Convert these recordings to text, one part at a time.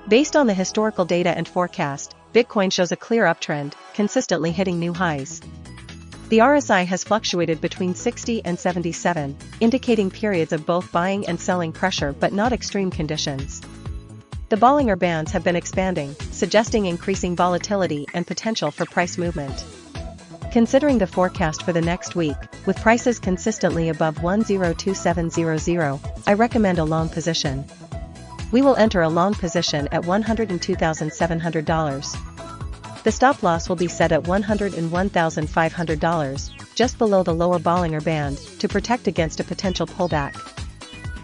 Based on the historical data and forecast, Bitcoin shows a clear uptrend, consistently hitting new highs. The RSI has fluctuated between 60 and 77, indicating periods of both buying and selling pressure but not extreme conditions. The Bollinger Bands have been expanding, suggesting increasing volatility and potential for price movement. Considering the forecast for the next week, with prices consistently above 102700, I recommend a long position. We will enter a long position at $102,700. The stop loss will be set at $101,500, just below the lower Bollinger Band, to protect against a potential pullback.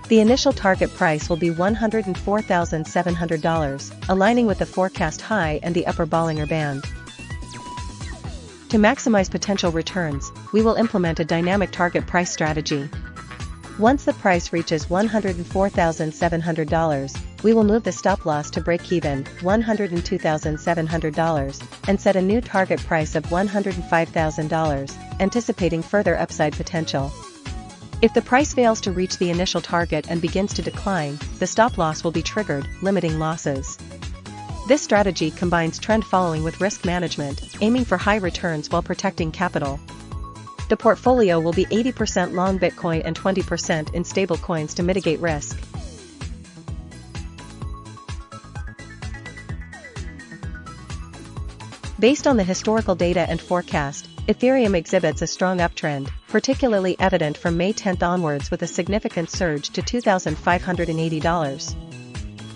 The initial target price will be $104,700, aligning with the forecast high and the upper Bollinger Band. To maximize potential returns, we will implement a dynamic target price strategy. Once the price reaches $104,700, we will move the stop loss to break even, $102,700, and set a new target price of $105,000, anticipating further upside potential. If the price fails to reach the initial target and begins to decline, the stop loss will be triggered, limiting losses. This strategy combines trend following with risk management, aiming for high returns while protecting capital. The portfolio will be 80% long Bitcoin and 20% in stablecoins to mitigate risk. Based on the historical data and forecast, Ethereum exhibits a strong uptrend, particularly evident from May 10 onwards with a significant surge to $2,580.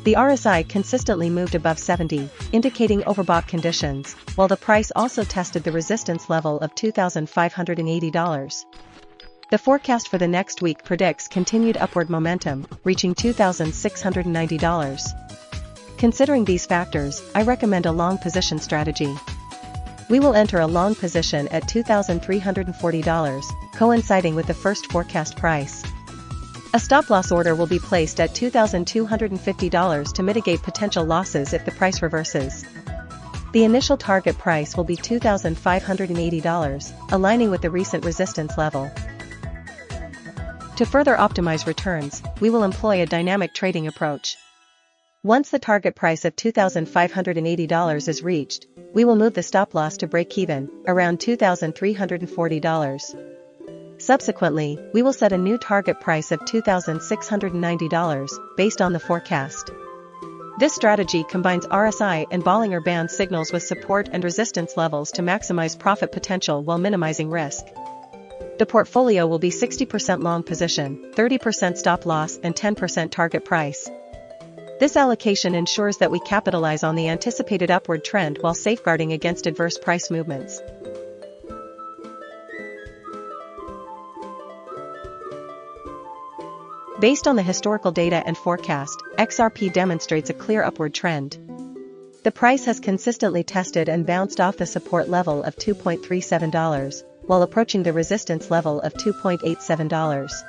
The RSI consistently moved above 70, indicating overbought conditions, while the price also tested the resistance level of $2,580. The forecast for the next week predicts continued upward momentum, reaching $2,690. Considering these factors, I recommend a long position strategy. We will enter a long position at $2,340, coinciding with the first forecast price. A stop-loss order will be placed at $2,250 to mitigate potential losses if the price reverses. The initial target price will be $2,580, aligning with the recent resistance level. To further optimize returns, we will employ a dynamic trading approach. Once the target price of $2,580 is reached, we will move the stop-loss to break even, around $2,340. Subsequently, we will set a new target price of $2,690, based on the forecast. This strategy combines RSI and Bollinger Band signals with support and resistance levels to maximize profit potential while minimizing risk. The portfolio will be 60% long position, 30% stop loss and 10% target price. This allocation ensures that we capitalize on the anticipated upward trend while safeguarding against adverse price movements. Based on the historical data and forecast, XRP demonstrates a clear upward trend. The price has consistently tested and bounced off the support level of $2.37, while approaching the resistance level of $2.87.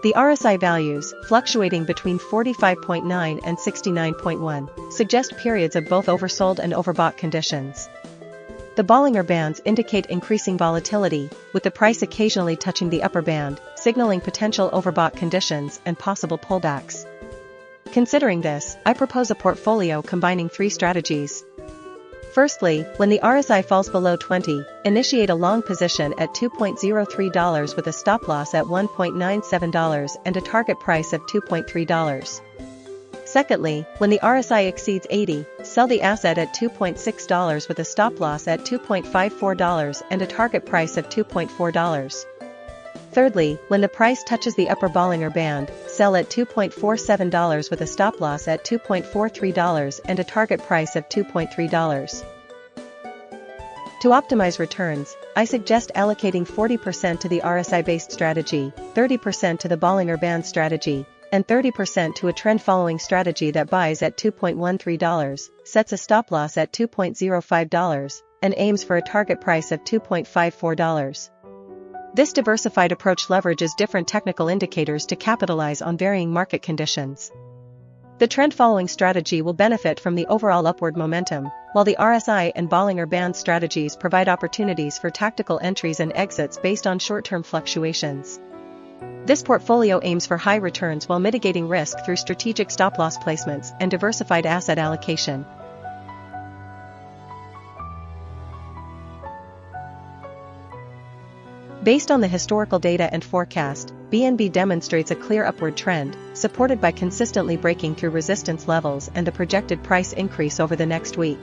The RSI values, fluctuating between 45.9 and 69.1, suggest periods of both oversold and overbought conditions. The Bollinger Bands indicate increasing volatility, with the price occasionally touching the upper band, signaling potential overbought conditions and possible pullbacks. Considering this, I propose a portfolio combining three strategies. Firstly, when the RSI falls below 20, initiate a long position at $2.03 with a stop loss at $1.97 and a target price of $2.3. Secondly, when the RSI exceeds 80, sell the asset at $2.6 with a stop loss at $2.54 and a target price of $2.4. Thirdly, when the price touches the upper Bollinger Band, sell at $2.47 with a stop loss at $2.43 and a target price of $2.3. To optimize returns, I suggest allocating 40% to the RSI-based strategy, 30% to the Bollinger Band strategy, and 30% to a trend-following strategy that buys at $2.13, sets a stop-loss at $2.05, and aims for a target price of $2.54. This diversified approach leverages different technical indicators to capitalize on varying market conditions. The trend-following strategy will benefit from the overall upward momentum, while the RSI and Bollinger Band strategies provide opportunities for tactical entries and exits based on short-term fluctuations. This portfolio aims for high returns while mitigating risk through strategic stop-loss placements and diversified asset allocation. Based on the historical data and forecast, BNB demonstrates a clear upward trend, supported by consistently breaking through resistance levels and the projected price increase over the next week.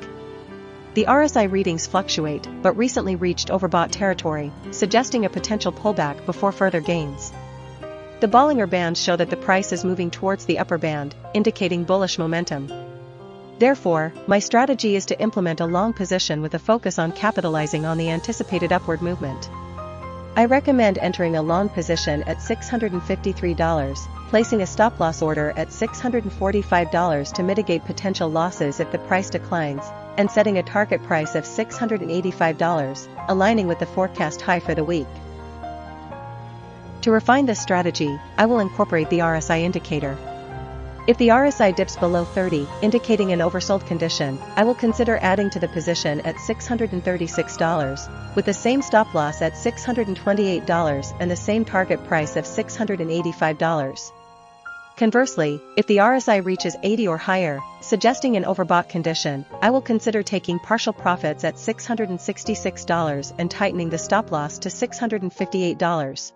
The RSI readings fluctuate, but recently reached overbought territory, suggesting a potential pullback before further gains. The Bollinger Bands show that the price is moving towards the upper band, indicating bullish momentum. Therefore, my strategy is to implement a long position with a focus on capitalizing on the anticipated upward movement. I recommend entering a long position at $653, placing a stop-loss order at $645 to mitigate potential losses if the price declines, and setting a target price of $685, aligning with the forecast high for the week. To refine this strategy, I will incorporate the RSI indicator. If the RSI dips below 30, indicating an oversold condition, I will consider adding to the position at $636, with the same stop-loss at $628 and the same target price of $685. Conversely, if the RSI reaches 80 or higher, suggesting an overbought condition, I will consider taking partial profits at $666 and tightening the stop-loss to $658.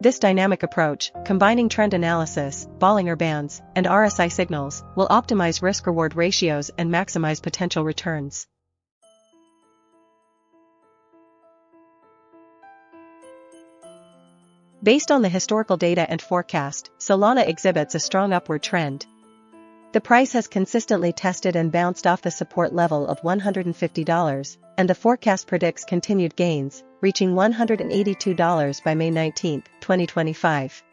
This dynamic approach, combining trend analysis, Bollinger Bands, and RSI signals, will optimize risk-reward ratios and maximize potential returns. Based on the historical data and forecast, Solana exhibits a strong upward trend. The price has consistently tested and bounced off the support level of $150, and the forecast predicts continued gains, reaching $182 by May 19, 2025.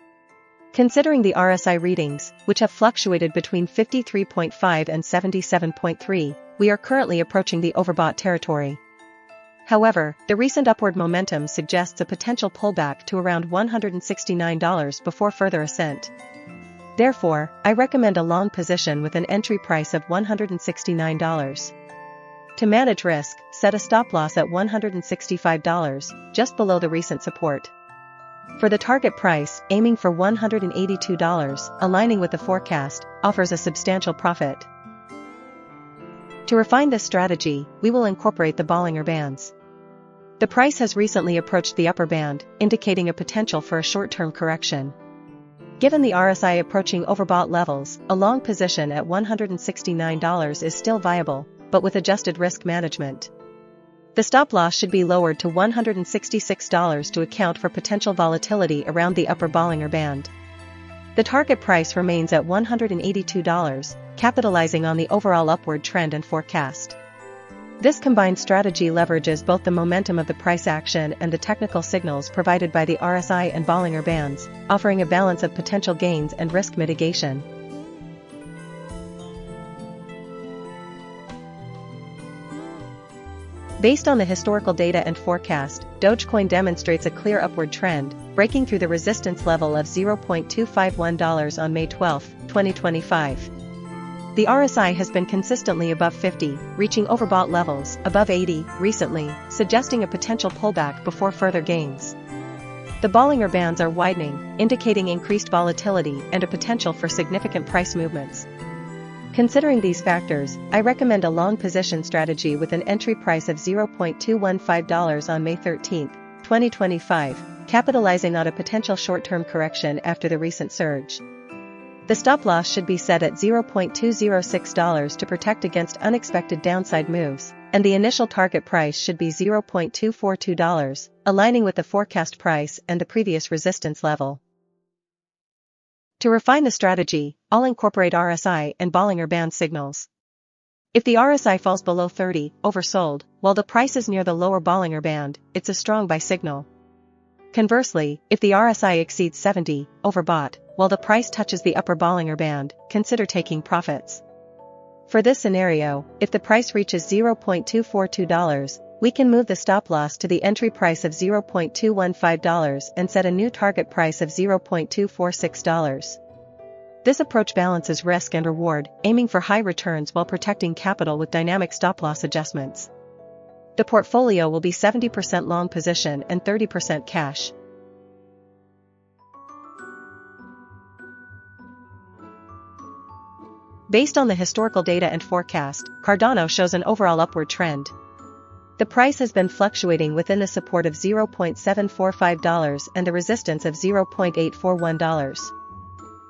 Considering the RSI readings, which have fluctuated between 53.5 and 77.3, we are currently approaching the overbought territory. However, the recent upward momentum suggests a potential pullback to around $169 before further ascent. Therefore, I recommend a long position with an entry price of $169. To manage risk, set a stop-loss at $165, just below the recent support. For the target price, aiming for $182, aligning with the forecast, offers a substantial profit. To refine this strategy, we will incorporate the Bollinger Bands. The price has recently approached the upper band, indicating a potential for a short-term correction. Given the RSI approaching overbought levels, a long position at $169 is still viable, but with adjusted risk management. The stop-loss should be lowered to $166 to account for potential volatility around the upper Bollinger Band. The target price remains at $182, capitalizing on the overall upward trend and forecast. This combined strategy leverages both the momentum of the price action and the technical signals provided by the RSI and Bollinger Bands, offering a balance of potential gains and risk mitigation. Based on the historical data and forecast, Dogecoin demonstrates a clear upward trend, breaking through the resistance level of $0.251 on May 12, 2025. The RSI has been consistently above 50, reaching overbought levels above 80 recently, suggesting a potential pullback before further gains. The Bollinger Bands are widening, indicating increased volatility and a potential for significant price movements. Considering these factors, I recommend a long position strategy with an entry price of $0.215 on May 13, 2025, capitalizing on a potential short-term correction after the recent surge. The stop-loss should be set at $0.206 to protect against unexpected downside moves, and the initial target price should be $0.242, aligning with the forecast price and the previous resistance level. To refine the strategy, I'll incorporate RSI and Bollinger Band signals. If the RSI falls below 30, oversold, while the price is near the lower Bollinger Band, it's a strong buy signal. Conversely, if the RSI exceeds 70, overbought, while the price touches the upper Bollinger Band, consider taking profits. For this scenario, if the price reaches $0.242, we can move the stop-loss to the entry price of $0.215 and set a new target price of $0.246. This approach balances risk and reward, aiming for high returns while protecting capital with dynamic stop-loss adjustments. The portfolio will be 70% long position and 30% cash. Based on the historical data and forecast, Cardano shows an overall upward trend. The price has been fluctuating within the support of $0.745 and the resistance of $0.841.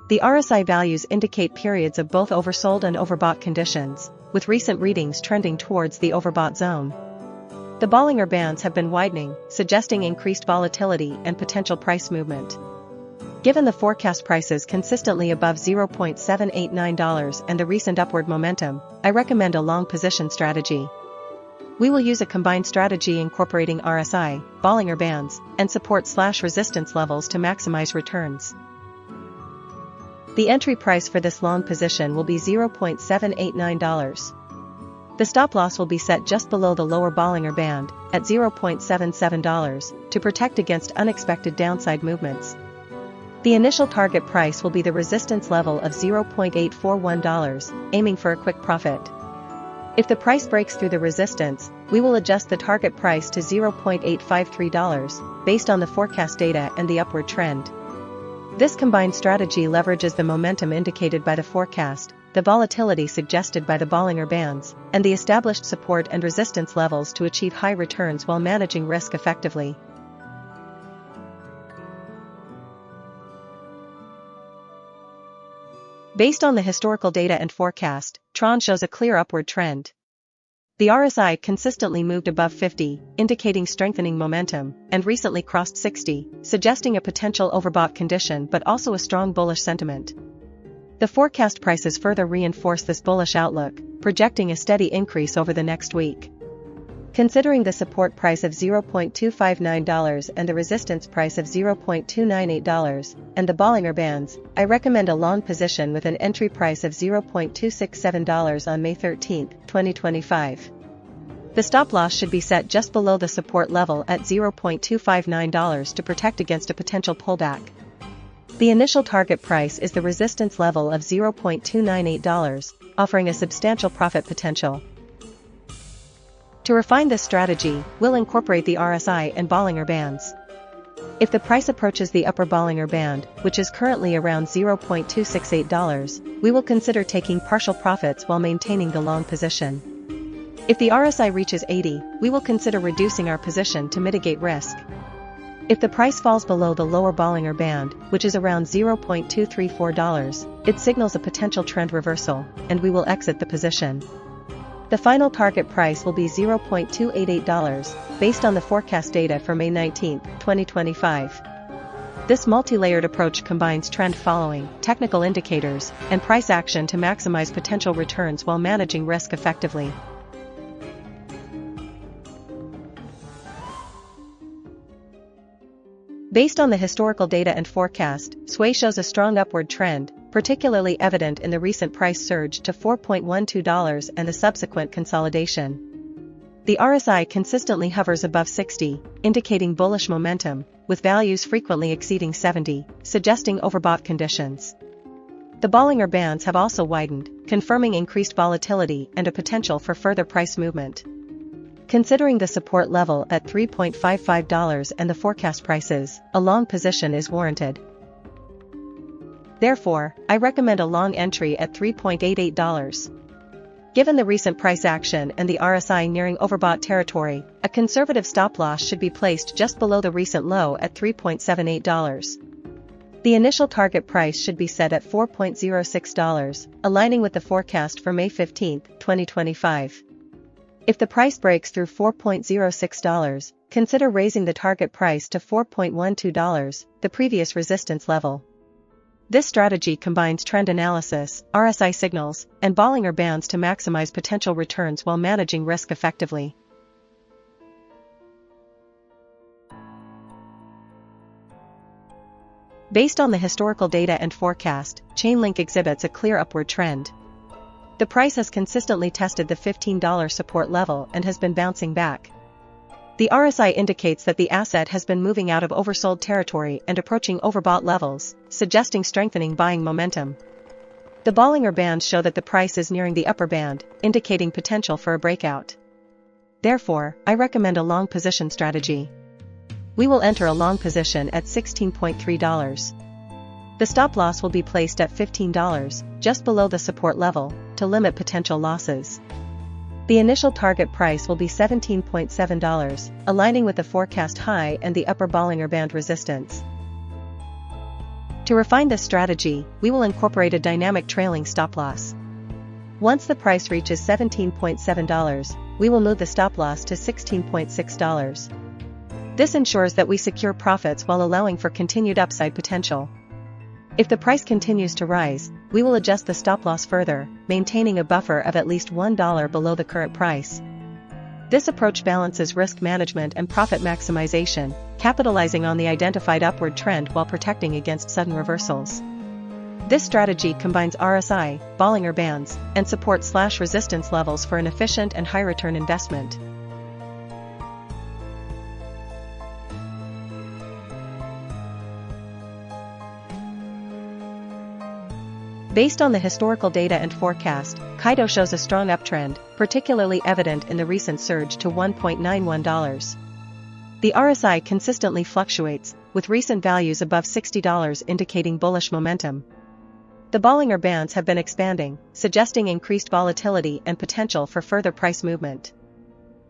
The RSI values indicate periods of both oversold and overbought conditions, with recent readings trending towards the overbought zone. The Bollinger Bands have been widening, suggesting increased volatility and potential price movement. Given the forecast prices consistently above $0.789 and the recent upward momentum, I recommend a long position strategy. We will use a combined strategy incorporating RSI, Bollinger Bands, and support/resistance levels to maximize returns. The entry price for this long position will be $0.789. The stop loss will be set just below the lower Bollinger Band, at $0.77, to protect against unexpected downside movements. The initial target price will be the resistance level of $0.841, aiming for a quick profit. If the price breaks through the resistance, we will adjust the target price to $0.853, based on the forecast data and the upward trend. This combined strategy leverages the momentum indicated by the forecast, the volatility suggested by the Bollinger Bands, and the established support and resistance levels to achieve high returns while managing risk effectively. Based on the historical data and forecast, TRON shows a clear upward trend. The RSI consistently moved above 50, indicating strengthening momentum, and recently crossed 60, suggesting a potential overbought condition but also a strong bullish sentiment. The forecast prices further reinforce this bullish outlook, projecting a steady increase over the next week. Considering the support price of $0.259 and the resistance price of $0.298, and the Bollinger Bands, I recommend a long position with an entry price of $0.267 on May 13, 2025. The stop loss should be set just below the support level at $0.259 to protect against a potential pullback. The initial target price is the resistance level of $0.298, offering a substantial profit potential. To refine this strategy, we'll incorporate the RSI and Bollinger Bands. If the price approaches the upper Bollinger Band, which is currently around $0.268, we will consider taking partial profits while maintaining the long position. If the RSI reaches 80, we will consider reducing our position to mitigate risk. If the price falls below the lower Bollinger Band, which is around $0.234, it signals a potential trend reversal, and we will exit the position. The final target price will be $0.288, based on the forecast data for May 19, 2025. This multi-layered approach combines trend following, technical indicators, and price action to maximize potential returns while managing risk effectively. Based on the historical data and forecast, SUI shows a strong upward trend, particularly evident in the recent price surge to $4.12 and the subsequent consolidation. The RSI consistently hovers above 60, indicating bullish momentum, with values frequently exceeding 70, suggesting overbought conditions. The Bollinger Bands have also widened, confirming increased volatility and a potential for further price movement. Considering the support level at $3.55 and the forecast prices, a long position is warranted. Therefore, I recommend a long entry at $3.88. Given the recent price action and the RSI nearing overbought territory, a conservative stop loss should be placed just below the recent low at $3.78. The initial target price should be set at $4.06, aligning with the forecast for May 15, 2025. If the price breaks through $4.06, consider raising the target price to $4.12, the previous resistance level. This strategy combines trend analysis, RSI signals, and Bollinger Bands to maximize potential returns while managing risk effectively. Based on the historical data and forecast, Chainlink exhibits a clear upward trend. The price has consistently tested the $15 support level and has been bouncing back. The RSI indicates that the asset has been moving out of oversold territory and approaching overbought levels, suggesting strengthening buying momentum. The Bollinger Bands show that the price is nearing the upper band, indicating potential for a breakout. Therefore, I recommend a long position strategy. We will enter a long position at $16.3. The stop loss will be placed at $15, just below the support level, to limit potential losses. The initial target price will be $17.7, aligning with the forecast high and the upper Bollinger Band resistance. To refine this strategy, we will incorporate a dynamic trailing stop loss. Once the price reaches $17.7, we will move the stop loss to $16.6. This ensures that we secure profits while allowing for continued upside potential. If the price continues to rise, we will adjust the stop loss further, maintaining a buffer of at least $1 below the current price. This approach balances risk management and profit maximization, capitalizing on the identified upward trend while protecting against sudden reversals. This strategy combines RSI, Bollinger Bands, and support/resistance levels for an efficient and high-return investment. Based on the historical data and forecast, KAITO shows a strong uptrend, particularly evident in the recent surge to $1.91. The RSI consistently fluctuates, with recent values above $60 indicating bullish momentum. The Bollinger Bands have been expanding, suggesting increased volatility and potential for further price movement.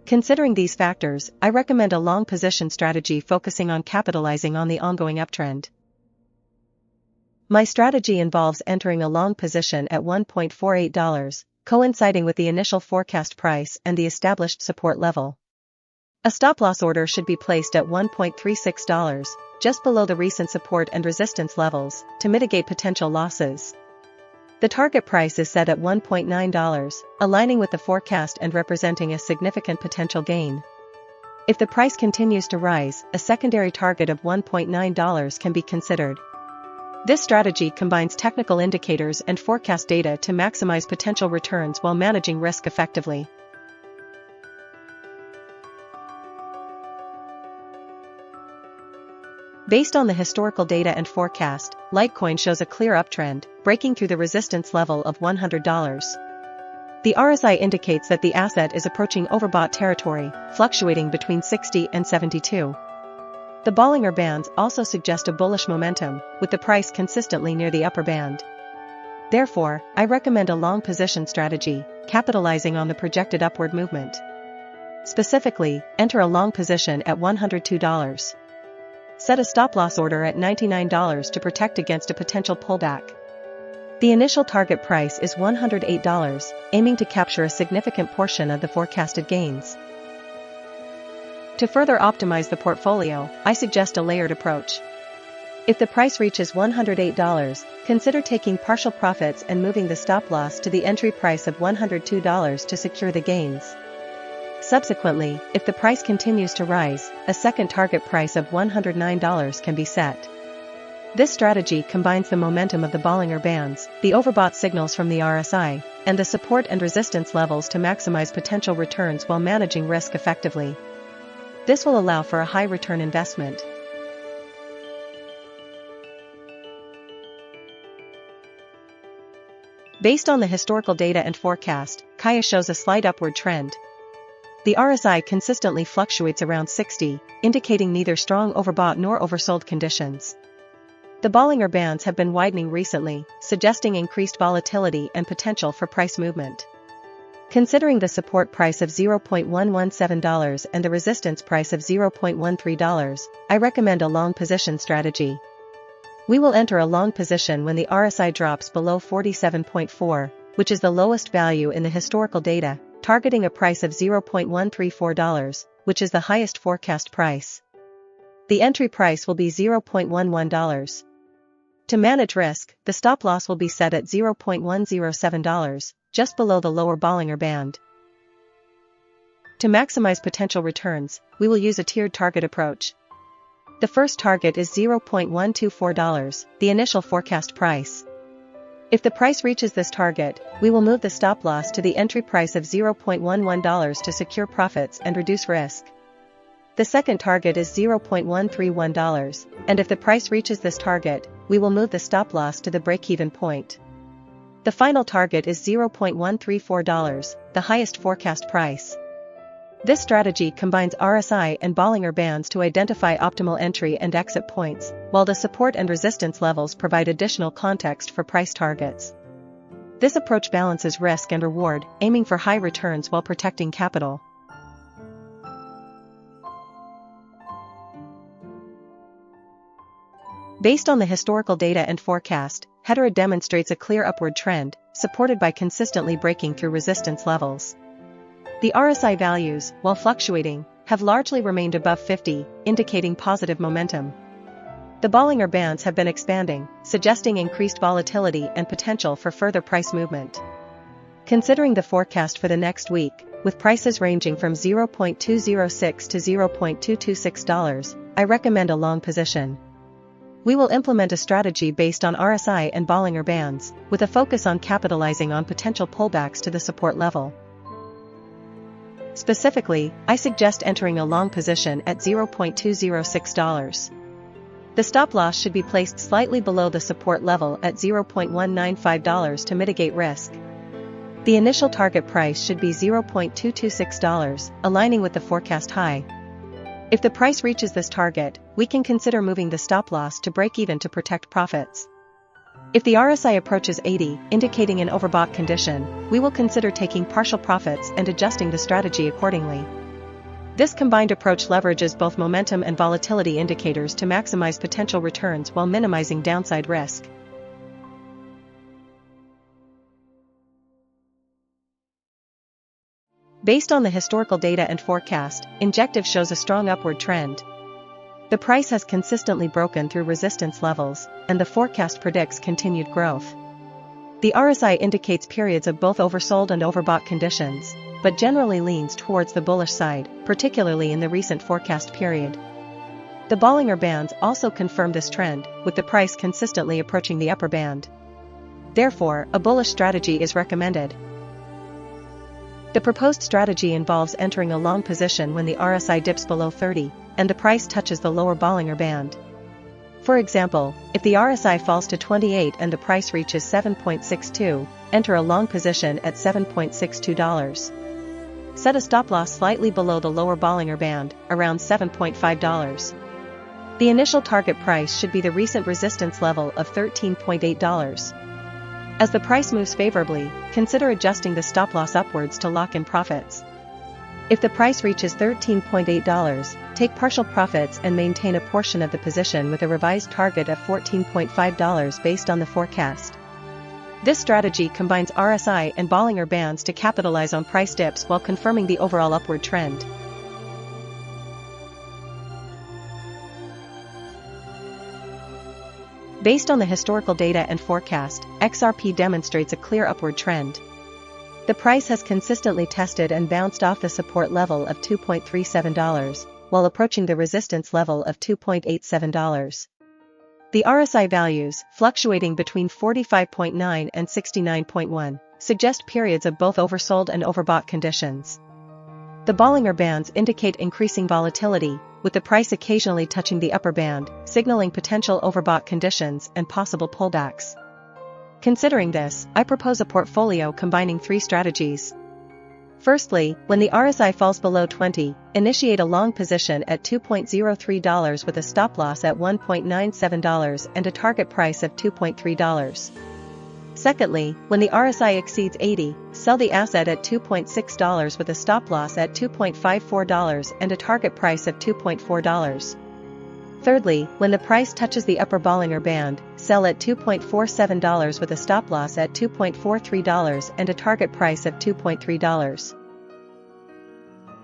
Considering these factors, I recommend a long position strategy focusing on capitalizing on the ongoing uptrend. My strategy involves entering a long position at $1.48, coinciding with the initial forecast price and the established support level. A stop-loss order should be placed at $1.36, just below the recent support and resistance levels, to mitigate potential losses. The target price is set at $1.9, aligning with the forecast and representing a significant potential gain. If the price continues to rise, a secondary target of $1.9 can be considered. This strategy combines technical indicators and forecast data to maximize potential returns while managing risk effectively. Based on the historical data and forecast, Litecoin shows a clear uptrend, breaking through the resistance level of $100. The RSI indicates that the asset is approaching overbought territory, fluctuating between 60 and 72. The Bollinger Bands also suggest a bullish momentum, with the price consistently near the upper band. Therefore, I recommend a long position strategy, capitalizing on the projected upward movement. Specifically, enter a long position at $102. Set a stop-loss order at $99 to protect against a potential pullback. The initial target price is $108, aiming to capture a significant portion of the forecasted gains. To further optimize the portfolio, I suggest a layered approach. If the price reaches $108, consider taking partial profits and moving the stop-loss to the entry price of $102 to secure the gains. Subsequently, if the price continues to rise, a second target price of $109 can be set. This strategy combines the momentum of the Bollinger Bands, the overbought signals from the RSI, and the support and resistance levels to maximize potential returns while managing risk effectively. This will allow for a high-return investment. Based on the historical data and forecast, Kaia shows a slight upward trend. The RSI consistently fluctuates around 60, indicating neither strong overbought nor oversold conditions. The Bollinger Bands have been widening recently, suggesting increased volatility and potential for price movement. Considering the support price of $0.117 and the resistance price of $0.13, I recommend a long position strategy. We will enter a long position when the RSI drops below 47.4, which is the lowest value in the historical data, targeting a price of $0.134, which is the highest forecast price. The entry price will be $0.11. To manage risk, the stop loss will be set at $0.107, just below the lower Bollinger Band. To maximize potential returns, we will use a tiered target approach. The first target is $0.124, the initial forecast price. If the price reaches this target, we will move the stop loss to the entry price of $0.11 to secure profits and reduce risk. The second target is $0.131, and if the price reaches this target, we will move the stop loss to the break-even point. The final target is $0.134, the highest forecast price. This strategy combines RSI and Bollinger Bands to identify optimal entry and exit points, while the support and resistance levels provide additional context for price targets. This approach balances risk and reward, aiming for high returns while protecting capital. Based on the historical data and forecast, Hedera demonstrates a clear upward trend, supported by consistently breaking through resistance levels. The RSI values, while fluctuating, have largely remained above 50, indicating positive momentum. The Bollinger Bands have been expanding, suggesting increased volatility and potential for further price movement. Considering the forecast for the next week, with prices ranging from $0.206 to $0.226, I recommend a long position. We will implement a strategy based on RSI and Bollinger Bands, with a focus on capitalizing on potential pullbacks to the support level. Specifically, I suggest entering a long position at $0.206. The stop loss should be placed slightly below the support level at $0.195 to mitigate risk. The initial target price should be $0.226, aligning with the forecast high. If the price reaches this target, we can consider moving the stop loss to break even to protect profits. If the RSI approaches 80, indicating an overbought condition, we will consider taking partial profits and adjusting the strategy accordingly. This combined approach leverages both momentum and volatility indicators to maximize potential returns while minimizing downside risk. Based on the historical data and forecast, Injective shows a strong upward trend. The price has consistently broken through resistance levels, and the forecast predicts continued growth. The RSI indicates periods of both oversold and overbought conditions, but generally leans towards the bullish side, particularly in the recent forecast period. The Bollinger Bands also confirm this trend, with the price consistently approaching the upper band. Therefore, a bullish strategy is recommended. The proposed strategy involves entering a long position when the RSI dips below 30, and the price touches the lower Bollinger Band. For example, if the RSI falls to 28 and the price reaches 7.62, enter a long position at $7.62. Set a stop loss slightly below the lower Bollinger Band, around $7.5. The initial target price should be the recent resistance level of $13.8. As the price moves favorably, consider adjusting the stop loss upwards to lock in profits. If the price reaches $13.8, take partial profits and maintain a portion of the position with a revised target of $14.5 based on the forecast. This strategy combines RSI and Bollinger Bands to capitalize on price dips while confirming the overall upward trend. Based on the historical data and forecast, XRP demonstrates a clear upward trend. The price has consistently tested and bounced off the support level of $2.37, while approaching the resistance level of $2.87. The RSI values, fluctuating between 45.9 and 69.1, suggest periods of both oversold and overbought conditions. The Bollinger Bands indicate increasing volatility, with the price occasionally touching the upper band, signaling potential overbought conditions and possible pullbacks. Considering this, I propose a portfolio combining three strategies. Firstly, when the RSI falls below 20, initiate a long position at $2.03 with a stop loss at $1.97 and a target price of $2.3. Secondly, when the RSI exceeds 80, sell the asset at $2.6 with a stop loss at $2.54 and a target price of $2.4. Thirdly, when the price touches the upper Bollinger Band, sell at $2.47 with a stop loss at $2.43 and a target price of $2.3.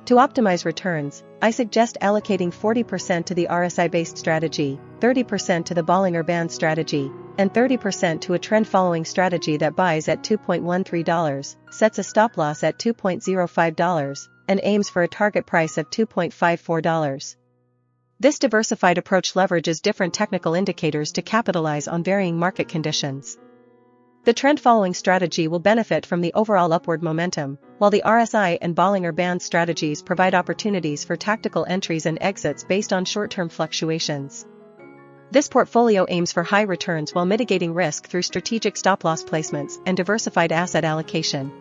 To optimize returns, I suggest allocating 40% to the RSI-based strategy, 30% to the Bollinger Band strategy, and 30% to a trend-following strategy that buys at $2.13, sets a stop loss at $2.05, and aims for a target price of $2.54. This diversified approach leverages different technical indicators to capitalize on varying market conditions. The trend-following strategy will benefit from the overall upward momentum, while the RSI and Bollinger Band strategies provide opportunities for tactical entries and exits based on short-term fluctuations. This portfolio aims for high returns while mitigating risk through strategic stop-loss placements and diversified asset allocation.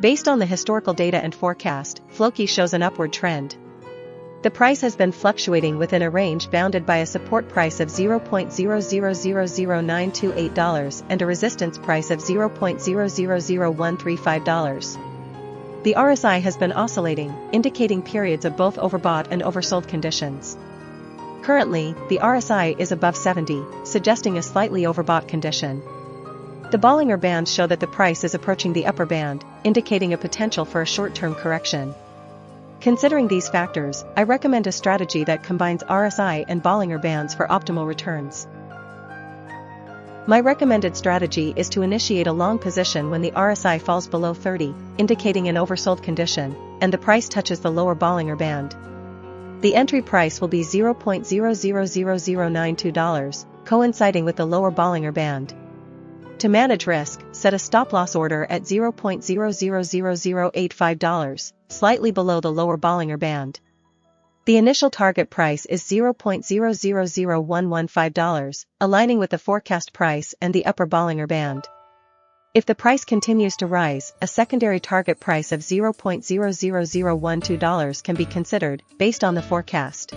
Based on the historical data and forecast, FLOKI shows an upward trend. The price has been fluctuating within a range bounded by a support price of $0.0000928 and a resistance price of $0.000135. The RSI has been oscillating, indicating periods of both overbought and oversold conditions. Currently, the RSI is above 70, suggesting a slightly overbought condition. The Bollinger Bands show that the price is approaching the upper band, indicating a potential for a short-term correction. Considering these factors, I recommend a strategy that combines RSI and Bollinger Bands for optimal returns. My recommended strategy is to initiate a long position when the RSI falls below 30, indicating an oversold condition, and the price touches the lower Bollinger Band. The entry price will be $0.000092, coinciding with the lower Bollinger Band. To manage risk, set a stop-loss order at $0.000085, slightly below the lower Bollinger Band. The initial target price is $0.000115, aligning with the forecast price and the upper Bollinger Band. If the price continues to rise, a secondary target price of $0.00012 can be considered, based on the forecast.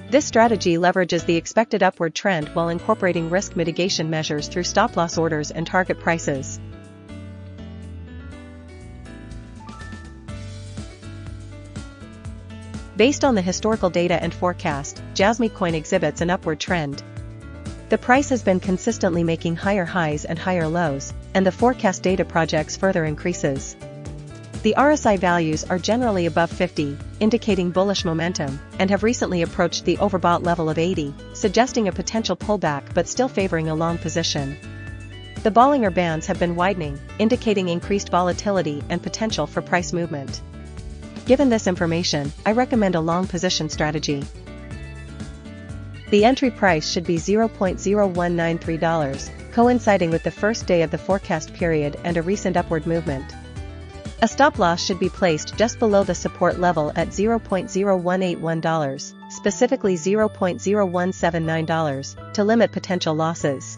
This strategy leverages the expected upward trend while incorporating risk mitigation measures through stop-loss orders and target prices. Based on the historical data and forecast, JasmyCoin exhibits an upward trend. The price has been consistently making higher highs and higher lows, and the forecast data projects further increases. The RSI values are generally above 50, indicating bullish momentum, and have recently approached the overbought level of 80, suggesting a potential pullback but still favoring a long position. The Bollinger Bands have been widening, indicating increased volatility and potential for price movement. Given this information, I recommend a long position strategy. The entry price should be $0.0193, coinciding with the first day of the forecast period and a recent upward movement. A stop-loss should be placed just below the support level at $0.0181, specifically $0.0179, to limit potential losses.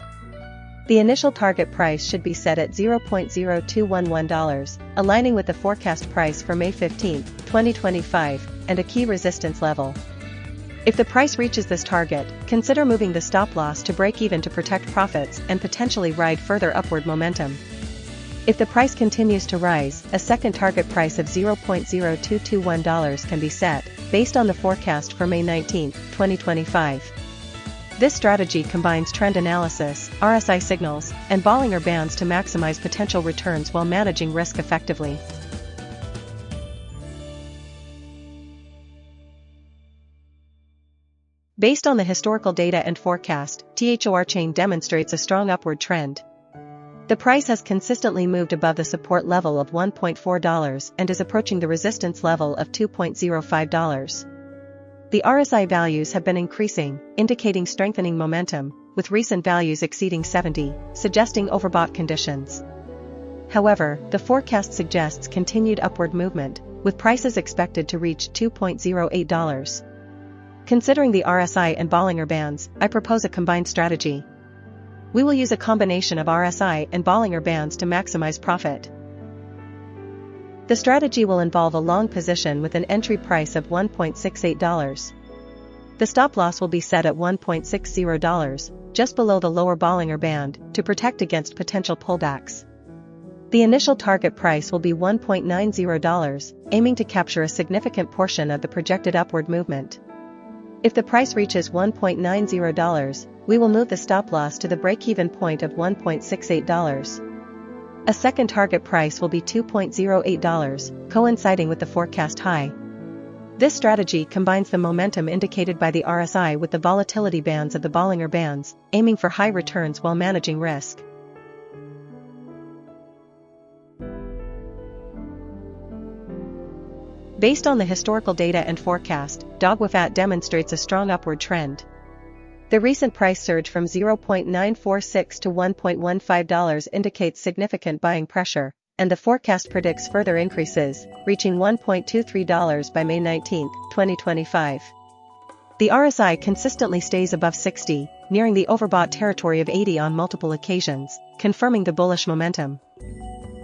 The initial target price should be set at $0.0211, aligning with the forecast price for May 15, 2025, and a key resistance level. If the price reaches this target, consider moving the stop-loss to break even to protect profits and potentially ride further upward momentum. If the price continues to rise, a second target price of $0.0221 can be set, based on the forecast for May 19, 2025. This strategy combines trend analysis, RSI signals, and Bollinger Bands to maximize potential returns while managing risk effectively. Based on the historical data and forecast, THORChain demonstrates a strong upward trend. The price has consistently moved above the support level of $1.4 and is approaching the resistance level of $2.05. The RSI values have been increasing, indicating strengthening momentum, with recent values exceeding 70, suggesting overbought conditions. However, the forecast suggests continued upward movement, with prices expected to reach $2.08. Considering the RSI and Bollinger Bands, I propose a combined strategy. We will use a combination of RSI and Bollinger Bands to maximize profit. The strategy will involve a long position with an entry price of $1.68. The stop-loss will be set at $1.60, just below the lower Bollinger Band, to protect against potential pullbacks. The initial target price will be $1.90, aiming to capture a significant portion of the projected upward movement. If the price reaches $1.90, we will move the stop-loss to the break-even point of $1.68. A second target price will be $2.08, coinciding with the forecast high. This strategy combines the momentum indicated by the RSI with the volatility bands of the Bollinger Bands, aiming for high returns while managing risk. Based on the historical data and forecast, Dogwifhat demonstrates a strong upward trend. The recent price surge from $0.946 to $1.15 indicates significant buying pressure, and the forecast predicts further increases, reaching $1.23 by May 19, 2025. The RSI consistently stays above 60, nearing the overbought territory of 80 on multiple occasions, confirming the bullish momentum.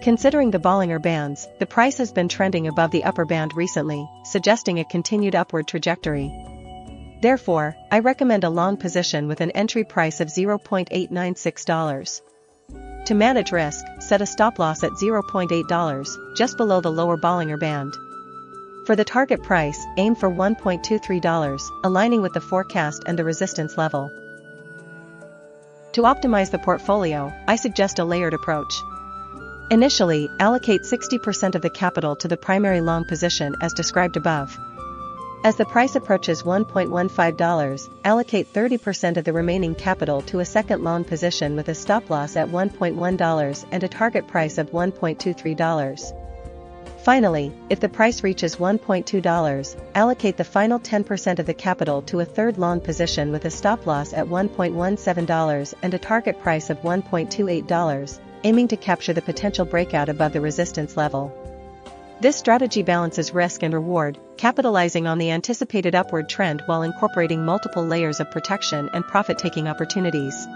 Considering the Bollinger Bands, the price has been trending above the upper band recently, suggesting a continued upward trajectory. Therefore, I recommend a long position with an entry price of $0.896. To manage risk, set a stop loss at $0.8, just below the lower Bollinger Band. For the target price, aim for $1.23, aligning with the forecast and the resistance level. To optimize the portfolio, I suggest a layered approach. Initially, allocate 60% of the capital to the primary long position as described above. As the price approaches $1.15, allocate 30% of the remaining capital to a second long position with a stop loss at $1.1 and a target price of $1.23. Finally, if the price reaches $1.2, allocate the final 10% of the capital to a third long position with a stop loss at $1.17 and a target price of $1.28, aiming to capture the potential breakout above the resistance level. This strategy balances risk and reward, capitalizing on the anticipated upward trend while incorporating multiple layers of protection and profit-taking opportunities.